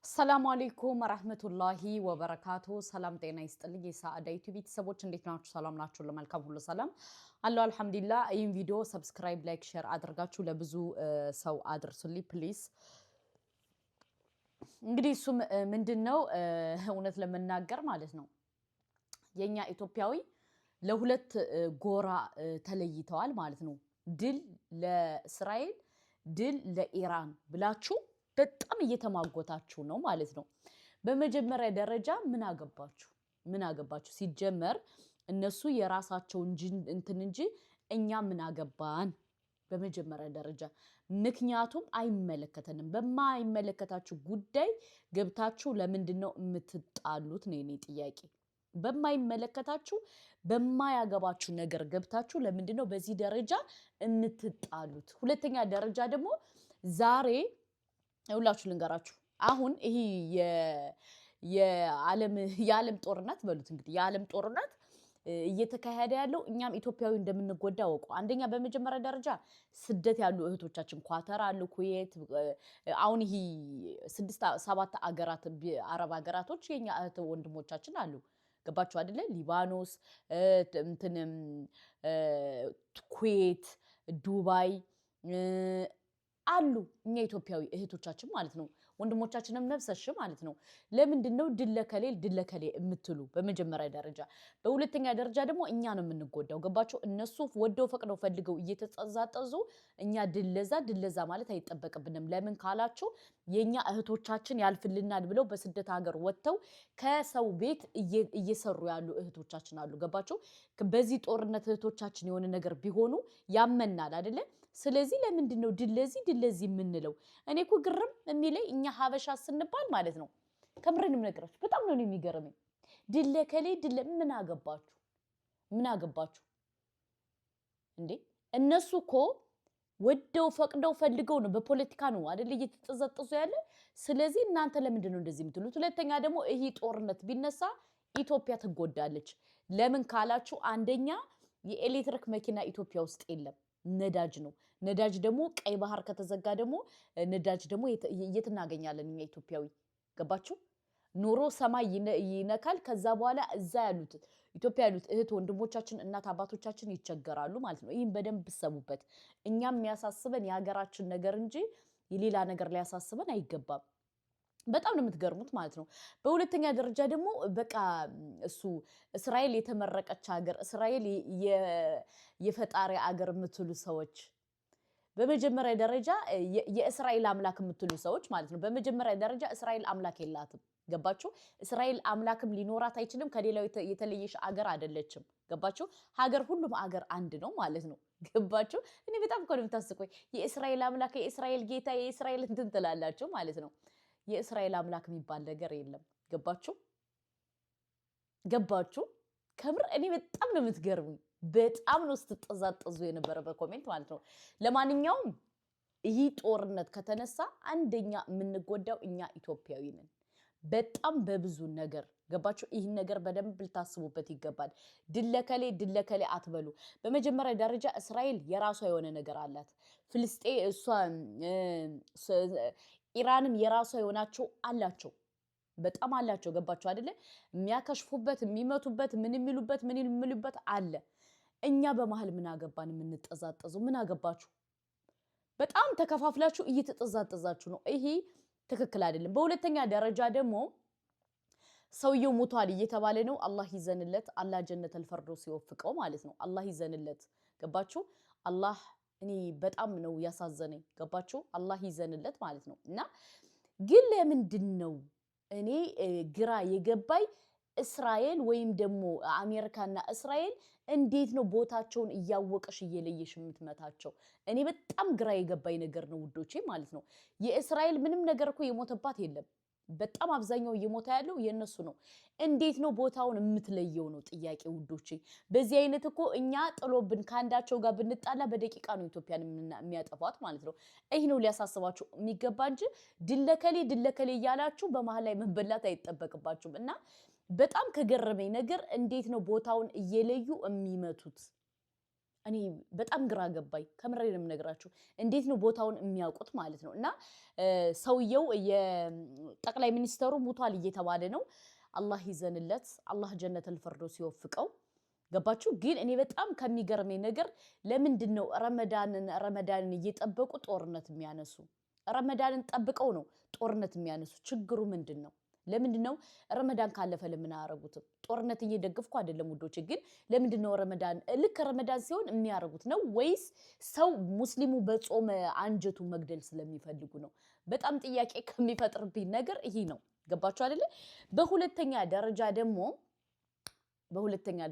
ሰላም አለይኩም ወራህመቱላሂ ወበረካቱ ሰላም ጤና ይስጥልኝ የሰዓዳ ዩቲዩብ ቤተሰቦች እንዴት ናችሁ ሰላም ናችሁ ለመልካም ሁሉ ሰላም አላህ አልሐምዱሊላህ ይህን ቪዲዮ ሰብስክራይብ ላይክ ሼር አድርጋችሁ ለብዙ ሰው አድርሱልኝ ፕሊዝ እንግዲህ እሱ ምንድነው እውነት ለመናገር ማለት ነው የኛ ኢትዮጵያዊ ለሁለት ጎራ ተለይተዋል ማለት ነው ድል ለእስራኤል ድል ለኢራን ብላችሁ በጣም እየተማጎታችሁ ነው ማለት ነው በመጀመሪያ ደረጃ ምን አገባችሁ ሲጀመር እነሱ የራሳቸው እንጂ እኛ ምን አገባን በመጀመሪያ ደረጃ ምክንያቱም አይመለከተንም በማይመለከታችሁ ጉዳይ ገብታችሁ ለምንድነው የምትጣሉት ነው የኔ ጥያቄ በማይመለከታችሁ በማያገባችሁ ነገር ገብታችሁ ለምንድነው በዚህ ደረጃ የምትጣሉት ሁለተኛ ደረጃ ደግሞ ዛሬ ሁላችሁ ልንገራችሁ አሁን ይሄ የዓለም ጦርነት በሉት እንግዲህ የዓለም ጦርነት እየተካሄደ ያለው እኛም ኢትዮጵያዊ እንደምንጎዳ ወቁ አንደኛ በመጀመሪያ ደረጃ ስደት ያሉ እህቶቻችን ኳተር አሉ ኩዌት አሁን ይሄ 6 7 አገራት አረብ አገራቶች የኛ እህት ወንድሞቻችን አሉ ገባችሁ አይደለ ሊባኖስ ኩዌት ዱባይ አሉ እኛ ኢትዮጵያዊ እህቶቻችን ማለት ነው ወንድሞቻችንም ነፍሰሽ ማለት ነው ለምንድነው ድለከሌ እምትሉ በመጀመሪያ ደረጃ በሁለተኛ ደረጃ ደግሞ እኛ ነው የምንጎዳው ገባችሁ እነሱ ወደው ፈቅደው ፈልገው እየተጸዛጠዙ እኛ ድለዛ ማለት አይጠበቅብንም ለምን ካላችሁ የኛ እህቶቻችን ያልፍልናል ብለው በስደት ሀገር ወጥተው ከሰው ቤት እየሰሩ ያሉ እህቶቻችን አሉ ገባችሁ በዚህ ጦርነት እህቶቻችን የሆነ ነገር ቢሆኑ ያመናል አይደለ ስለዚህ ለምንድነው ድለዚህ የምንለው እኔ እኮ ግርም የሚለኝ እኛ ሀበሻ ስንባል ማለት ነው ከምረንም ነገራችሁ በጣም ነው የሚገርመኝ ድለከሌ ምን አገባችሁ እንዴ እነሱ እኮ ወደው ፈቅደው ፈልገው ነው በፖለቲካ ነው አይደል እየተጠዘጠዙ ያለ ስለዚህ እናንተ ለምንድነው እንደዚህ የምትሉት ሁለተኛ ደግሞ ይሄ ጦርነት ቢነሳ ኢትዮጵያ ትጎዳለች ለምን ካላችሁ አንደኛ የኤሌክትሪክ መኪና ኢትዮጵያ ውስጥ የለም ነዳጅ ደግሞ ቀይ ባህር ከተዘጋ ደግሞ ነዳጅ ደግሞ እየተናገኛለን እኛ ኢትዮጵያዊ ገባችሁ ኑሮ ሰማይ ይነካል ከዛ በኋላ እዛ ያሉት ኢትዮጵያ ያሉት እህት ወንድሞቻችን እናት አባቶቻችን ይቸገራሉ ማለት ነው ይሄን በደንብ ሰሙበት እኛም የሚያሳስበን የሀገራችን ነገር እንጂ የሌላ ነገር ሊያሳስበን አይገባም በጣም ነው የምትገርሙት ማለት ነው በሁለተኛ ደረጃ ደግሞ በቃ እሱ እስራኤል የተመረቀች ሀገር እስራኤል የፈጣሪ ሀገር የምትሉ ሰዎች በመጀመሪያ ደረጃ የእስራኤል አምላክ የምትሉ ሰዎች ማለት ነው በመጀመሪያ ደረጃ እስራኤል አምላክ የላትም ገባችሁ እስራኤል አምላክም ሊኖራት አይችልም ከሌላው የተለየሽ ሀገር አይደለችም ገባችሁ ሀገር ሁሉም ሀገር አንድ ነው ማለት ነው ገባችሁ እኔ በጣም እኮ ነው የምታስቆይ የእስራኤል አምላክ የእስራኤል ጌታ የእስራኤል እንትን ትላላችሁ ማለት ነው የእስራኤል አምላክ የሚባል ነገር የለም ገባችሁ ከምር እኔ በጣም ነው የምትገርሙኝ በጣም ነው ስትጠዛጠዙ የነበረ በኮሜንት ማለት ነው ለማንኛውም ይሄ ጦርነት ከተነሳ አንደኛ የምንጎዳው እኛ ኢትዮጵያዊ ነን በጣም በብዙ ነገር ገባችሁ ይሄን ነገር በደንብ ልታስቡበት ይገባል ድለከሌ አትበሉ በመጀመሪያ ደረጃ እስራኤል የራሷ የሆነ ነገር አላት ፍልስጤም እሷ ኢራንም የራሷ የሆናቸው አላቸው በጣም አላቸው ገባችሁ አይደለ የሚያከሽፉበት የሚመቱበት ምን የሚሉበት አለ እኛ በመሃል ምን አገባን የምንጠዛጠዙ ምን አገባችሁ በጣም ተከፋፍላችሁ እየተጠዛጠዛችሁ ነው ይሄ ትክክል አይደለም በሁለተኛ ደረጃ ደግሞ ሰውየው ሞቷል እየተባለ ነው አላህ ይዘንለት አላህ ጀነተል ፈርዶስ ይወፍቀው ማለት ነው አላህ ይዘንለት ገባችሁ አላህ እኔ በጣም ነው ያሳዘነኝ ገባችሁ አላህ ይዘንለት ማለት ነው እና ግን ለምንድነው እኔ ግራ የገባይ እስራኤል ወይም ደግሞ አሜሪካና እስራኤል እንዴት ነው ቦታቸውን እያወቀሽ እየለየሽ የምትመታቸው እኔ በጣም ግራ የገባይ ነገር ነው ውዶቼ ማለት ነው የእስራኤል ምንም ነገር እኮ የሞተባት የለም በጣም አብዛኛው እየሞታ ያለው የነሱ ነው እንዴት ነው ቦታውን የምትለየው ነው ጥያቄ ውዶቼ በዚህ አይነት እኮ እኛ ጥሎብን ካንዳቸው ጋር ብንጣላ በደቂቃ ነው ኢትዮጵያን የሚያጠፋት ማለት ነው ይሄ ነው ሊያሳስባችሁ የሚገባ እንጂ ድለከሌ ያላችሁ በመሃል ላይ መበላት አይተጠበቅባችሁም እና በጣም ከገረመኝ ነገር እንዴት ነው ቦታውን እየለዩ የሚመቱት እኔ በጣም ግራ ገባኝ። ከምሬ ነው የምነግራችሁ። እንዴት ነው ቦታውን የሚያውቁት ማለት ነው። እና ሰውየው የጠቅላይ ሚኒስተሩ ሙቷል እየተባለ ነው። አላህ ይዘንለት፣ አላህ ጀነተል ፊርደውስ ሲወፍቀው። ገባችሁ? ግን እኔ በጣም ከሚገርመኝ ነገር ለምንድን ነው ረመዳንን እየጠበቁ ጦርነት የሚያነሱ? ረመዳንን ጠብቀው ነው ጦርነት የሚያነሱ። ችግሩ ምንድን ነው? ለምንድን ነው ረመዳን ካለፈ ለምን አያረጉትም? ጦርነት እየደገፍኩ አይደለም ውዶች፣ ግን ለምንድን ነው ረመዳን ልክ ረመዳን ሲሆን የሚያረጉት ነው? ወይስ ሰው ሙስሊሙ በጾመ አንጀቱ መግደል ስለሚፈልጉ ነው? በጣም ጥያቄ ከሚፈጥርብኝ ነገር ይሄ ነው። ገባችሁ አይደለ? በሁለተኛ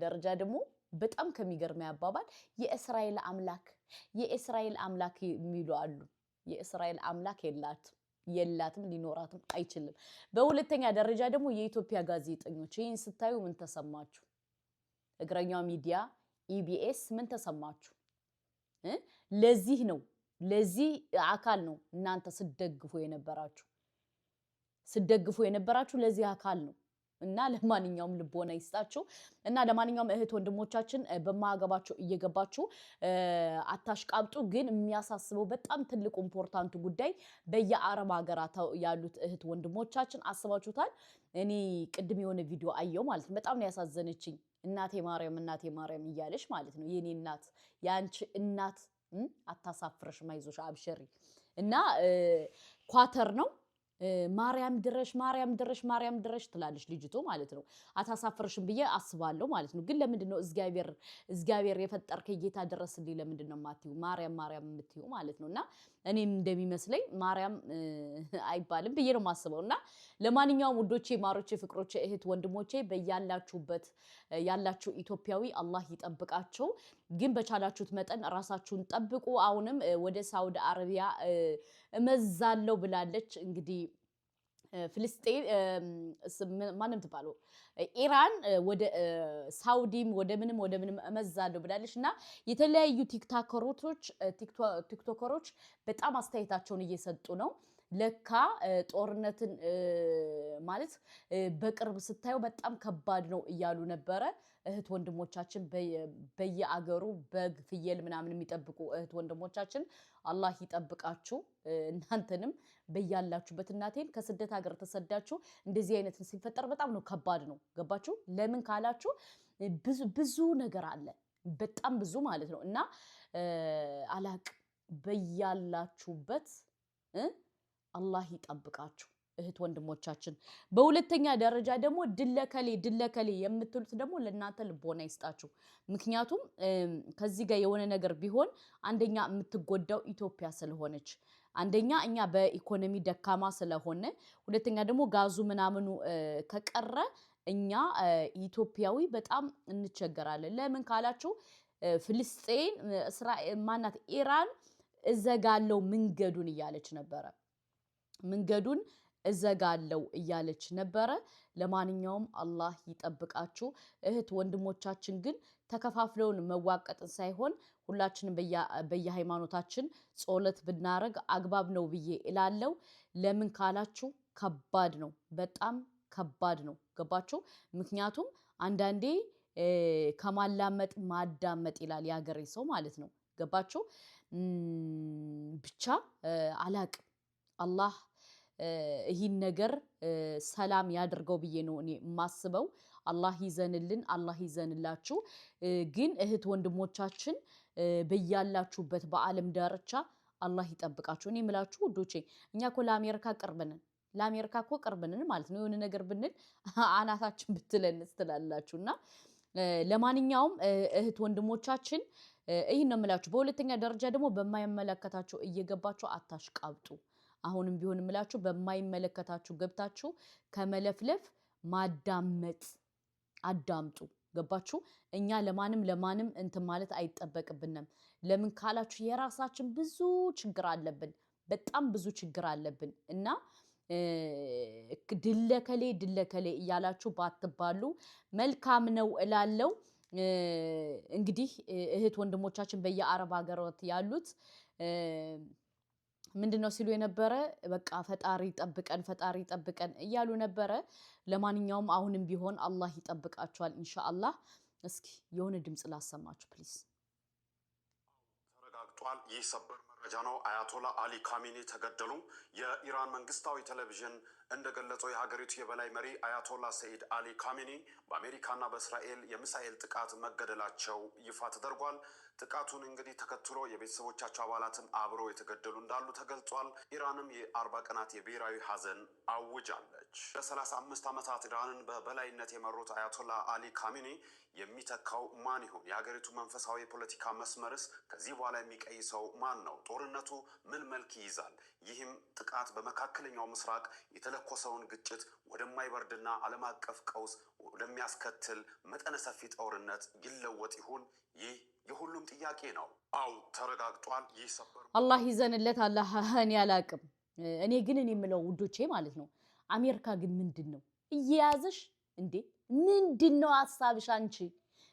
ደረጃ ደግሞ በጣም ከሚገርመኝ አባባል የእስራኤል አምላክ የሚሉ አሉ። የእስራኤል አምላክ የላትም ሊኖራትም አይችልም። በሁለተኛ ደረጃ ደግሞ የኢትዮጵያ ጋዜጠኞች ይህን ስታዩ ምን ተሰማችሁ? እግረኛው ሚዲያ ኢቢኤስ ምን ተሰማችሁ? ለዚህ አካል ነው እናንተ ስደግፉ የነበራችሁ ለዚህ አካል ነው። እና ለማንኛውም ልቦና ይስጣችሁ። እና ለማንኛውም እህት ወንድሞቻችን በማገባችሁ እየገባችሁ አታሽቃብጡ። ግን የሚያሳስበው በጣም ትልቁ ኢምፖርታንቱ ጉዳይ በየአረብ ሀገራት ያሉት እህት ወንድሞቻችን አስባችሁታል? እኔ ቅድም የሆነ ቪዲዮ አየው ማለት ነው። በጣም ነው ያሳዘነችኝ። እናቴ ማርያም እያለች ማለት ነው። የኔ እናት ያንቺ እናት አታሳፍረሽ፣ አይዞሽ አብሽሪ። እና ኳተር ነው ማርያም ድረሽ ትላለች ልጅቱ ማለት ነው። አታሳፍርሽም ብዬ አስባለሁ ማለት ነው። ግን ለምንድን ነው እግዚአብሔር የፈጠርከኝ ጌታ ድረስልኝ ለምንድን ነው የማትይው ማርያም የምትይው ማለት ነው? እና እኔም እንደሚመስለኝ ማርያም አይባልም ብዬ ነው የማስበው። እና ለማንኛውም ውዶቼ፣ ማሮቼ፣ ፍቅሮቼ፣ እህት ወንድሞቼ በያላችሁበት ያላችሁ ኢትዮጵያዊ አላህ ይጠብቃቸው። ግን በቻላችሁት መጠን ራሳችሁን ጠብቁ። አሁንም ወደ ሳውዲ አረቢያ እመዛለው ብላለች። እንግዲህ ፍልስጤን ማንም ትባለው ኢራን ወደ ሳውዲም ወደ ምንም እመዛለሁ ብላለች። እና የተለያዩ ቲክቶከሮች በጣም አስተያየታቸውን እየሰጡ ነው። ለካ ጦርነትን ማለት በቅርብ ስታዩ በጣም ከባድ ነው እያሉ ነበረ። እህት ወንድሞቻችን በየአገሩ በግ ፍየል ምናምን የሚጠብቁ እህት ወንድሞቻችን አላህ ይጠብቃችሁ። እናንተንም በያላችሁበት። እናቴን ከስደት ሀገር ተሰዳችሁ እንደዚህ አይነትን ሲፈጠር በጣም ነው ከባድ ነው። ገባችሁ? ለምን ካላችሁ ብዙ ነገር አለ፣ በጣም ብዙ ማለት ነው። እና አላቅ በያላችሁበት አላህ ይጠብቃችሁ እህት ወንድሞቻችን። በሁለተኛ ደረጃ ደግሞ ድለከሌ የምትሉት ደግሞ ለእናንተ ልቦና ይስጣችሁ። ምክንያቱም ከዚህ ጋር የሆነ ነገር ቢሆን አንደኛ የምትጎዳው ኢትዮጵያ ስለሆነች፣ አንደኛ እኛ በኢኮኖሚ ደካማ ስለሆነ፣ ሁለተኛ ደግሞ ጋዙ ምናምኑ ከቀረ እኛ ኢትዮጵያዊ በጣም እንቸገራለን። ለምን ካላችሁ ፍልስጤን እስራኤል ኢራን እዘጋለው መንገዱን እያለች ነበረ። ለማንኛውም አላህ ይጠብቃችሁ እህት ወንድሞቻችን። ግን ተከፋፍለውን መዋቀጥን ሳይሆን ሁላችንም በየሃይማኖታችን ጸሎት ብናረግ አግባብ ነው ብዬ እላለሁ። ለምን ካላችሁ ከባድ ነው፣ በጣም ከባድ ነው። ገባችሁ? ምክንያቱም አንዳንዴ ከማላመጥ ማዳመጥ ይላል የሀገሬ ሰው ማለት ነው። ገባችሁ? ብቻ አላቅም። አላህ ይህን ነገር ሰላም ያድርገው ብዬ ነው እኔ የማስበው። አላህ ይዘንልን፣ አላህ ይዘንላችሁ። ግን እህት ወንድሞቻችን በያላችሁበት በዓለም ዳርቻ አላህ ይጠብቃችሁ። እኔ የምላችሁ ውዶቼ፣ እኛ እኮ ለአሜሪካ ቅርብ ነን ማለት ነው። የሆነ ነገር ብንል አናታችን ብትለንስ ትላላችሁ። እና ለማንኛውም እህት ወንድሞቻችን ይህን ነው የምላችሁ። በሁለተኛ ደረጃ ደግሞ በማይመለከታችሁ እየገባችሁ አታሽቃብጡ። አሁንም ቢሆን የምላችሁ በማይመለከታችሁ ገብታችሁ ከመለፍለፍ አዳምጡ። ገባችሁ? እኛ ለማንም እንትን ማለት አይጠበቅብንም። ለምን ካላችሁ የራሳችን ብዙ ችግር አለብን፣ በጣም ብዙ ችግር አለብን። እና ድለከሌ እያላችሁ ባትባሉ መልካም ነው እላለሁ። እንግዲህ እህት ወንድሞቻችን በየአረብ ሀገራት ያሉት ምንድነው ሲሉ የነበረ? በቃ ፈጣሪ ጠብቀን እያሉ ነበረ። ለማንኛውም አሁንም ቢሆን አላህ ይጠብቃቸዋል ኢንሻአላህ። እስኪ የሆነ ድምጽ ላሰማችሁ ፕሊዝ። ተረጋግጧል። ይህ ሰበር መረጃ ነው። አያቶላ አሊ ካሚኒ ተገደሉ። የኢራን መንግስታዊ ቴሌቪዥን እንደገለጸው የሀገሪቱ የበላይ መሪ አያቶላ ሰኢድ አሊ ካሚኒ በአሜሪካና በእስራኤል የሚሳኤል ጥቃት መገደላቸው ይፋ ተደርጓል። ጥቃቱን እንግዲህ ተከትሎ የቤተሰቦቻቸው አባላትም አብሮ የተገደሉ እንዳሉ ተገልጿል። ኢራንም የ40 ቀናት የብሔራዊ ሀዘን አውጃለች። ለ35 ዓመታት ኢራንን በበላይነት የመሩት አያቶላ አሊ ካሚኒ የሚተካው ማን ይሆን? የሀገሪቱ መንፈሳዊ የፖለቲካ መስመርስ ከዚህ በኋላ የሚቀይሰው ማን ነው? ጦርነቱ ምን መልክ ይይዛል? ይህም ጥቃት በመካከለኛው ምስራቅ የተለኮሰውን ግጭት ወደማይበርድና ዓለም አቀፍ ቀውስ ወደሚያስከትል መጠነ ሰፊ ጦርነት ይለወጥ ይሆን? ይህ የሁሉም ጥያቄ ነው። አው ተረጋግጧል። ይህ ሰበር አላህ ይዘንለት። አላህ እኔ አላቅም። እኔ የምለው ውዶቼ ማለት ነው አሜሪካ ግን ምንድነው እየያዘሽ እንዴ? ምንድነው ሐሳብሽ አንቺ?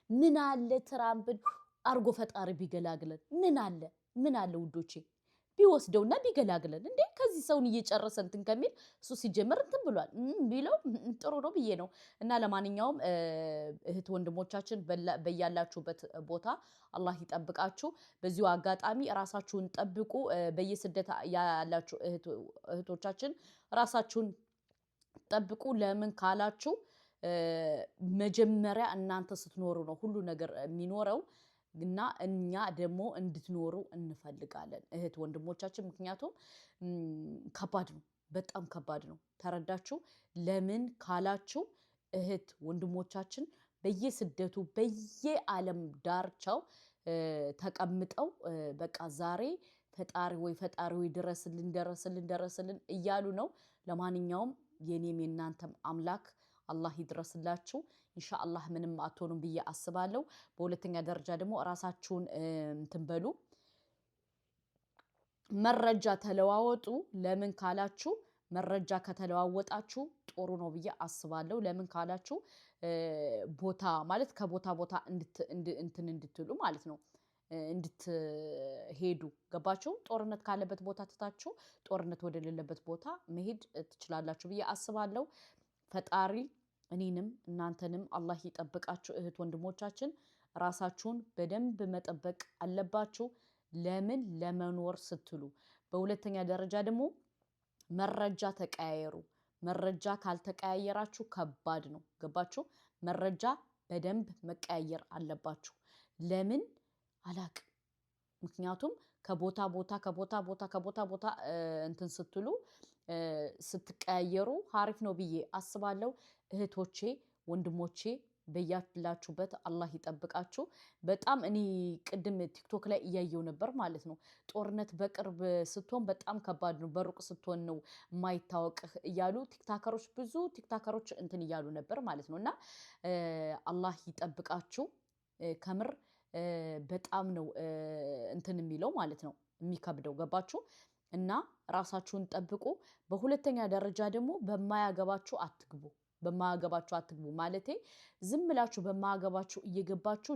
ምን አለ ትራምፕን አርጎ ፈጣሪ ቢገላግለን? ምን አለ ውዶቼ ቢወስደውና ቢገላግለን እንዴ? ከዚህ ሰውን እየጨረሰ እንትን ከሚል እሱ ሲጀመር እንትን ብሏል ቢለው ጥሩ ነው ብዬ ነው። እና ለማንኛውም እህት ወንድሞቻችን በያላችሁበት ቦታ አላህ ይጠብቃችሁ። በዚሁ አጋጣሚ ራሳችሁን ጠብቁ። በየስደት ያላችሁ እህቶቻችን ራሳችሁን ጠብቁ። ለምን ካላችሁ መጀመሪያ እናንተ ስትኖሩ ነው ሁሉ ነገር የሚኖረው እና እኛ ደግሞ እንድትኖሩ እንፈልጋለን እህት ወንድሞቻችን። ምክንያቱም ከባድ ነው፣ በጣም ከባድ ነው። ተረዳችሁ? ለምን ካላችሁ እህት ወንድሞቻችን በየስደቱ በየዓለም ዳርቻው ተቀምጠው በቃ ዛሬ ፈጣሪ ወይ ድረስልን እያሉ ነው። ለማንኛውም የኔም የናንተም አምላክ አላህ ይድረስላችሁ። ኢንሻአላህ ምንም አትሆኑም ብዬ አስባለሁ። በሁለተኛ ደረጃ ደግሞ ራሳችሁን እንትን መረጃ ተለዋወጡ። ለምን ካላችሁ መረጃ ከተለዋወጣችሁ ጥሩ ነው ብዬ አስባለሁ። ለምን ካላችሁ ቦታ ማለት ከቦታ ቦታ እንድትሉ ማለት ነው እንድትሄዱ። ገባችሁ? ጦርነት ካለበት ቦታ ትታችሁ ጦርነት ወደሌለበት ቦታ መሄድ ትችላላችሁ ብዬ አስባለሁ። ፈጣሪ እኔንም እናንተንም አላህ ይጠብቃችሁ እህት ወንድሞቻችን። ራሳችሁን በደንብ መጠበቅ አለባችሁ። ለምን ለመኖር ስትሉ። በሁለተኛ ደረጃ ደግሞ መረጃ ተቀያየሩ። መረጃ ካልተቀያየራችሁ ከባድ ነው። ገባችሁ? መረጃ በደንብ መቀያየር አለባችሁ። ለምን አላቅም። ምክንያቱም ከቦታ ቦታ እንትን ስትሉ ስትቀያየሩ አሪፍ ነው ብዬ አስባለሁ። እህቶቼ ወንድሞቼ በያላችሁበት አላህ ይጠብቃችሁ። በጣም እኔ ቅድም ቲክቶክ ላይ እያየው ነበር ማለት ነው። ጦርነት በቅርብ ስትሆን በጣም ከባድ ነው፣ በሩቅ ስትሆን ነው የማይታወቅህ እያሉ ብዙ ቲክታከሮች እንትን እያሉ ነበር ማለት ነው። እና አላህ ይጠብቃችሁ። ከምር በጣም ነው እንትን የሚለው ማለት ነው የሚከብደው። ገባችሁ? እና ራሳችሁን ጠብቁ። በሁለተኛ ደረጃ ደግሞ በማያገባችሁ አትግቡ። ማለቴ ዝም ብላችሁ በማያገባችሁ እየገባችሁ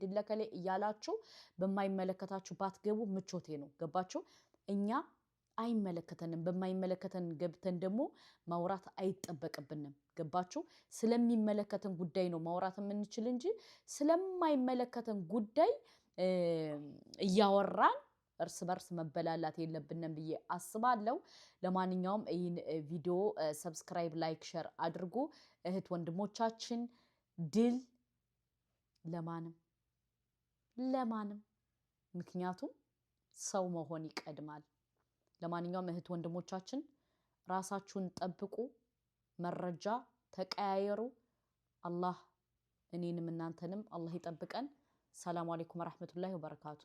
ድለከሌ እያላችሁ በማይመለከታችሁ ባትገቡ ምቾቴ ነው። ገባችሁ? እኛ አይመለከተንም። በማይመለከተን ገብተን ደግሞ ማውራት አይጠበቅብንም። ገባችሁ? ስለሚመለከተን ጉዳይ ነው ማውራት የምንችል እንጂ ስለማይመለከተን ጉዳይ እያወራን እርስ በርስ መበላላት የለብንም ብዬ አስባለሁ። ለማንኛውም ይህን ቪዲዮ ሰብስክራይብ፣ ላይክ፣ ሼር አድርጉ እህት ወንድሞቻችን። ድል ለማንም ምክንያቱም ሰው መሆን ይቀድማል። ለማንኛውም እህት ወንድሞቻችን ራሳችሁን ጠብቁ፣ መረጃ ተቀያየሩ። አላህ እኔንም እናንተንም አላህ ይጠብቀን። ሰላም አለይኩም ወራህመቱላሂ ወበረካቱ።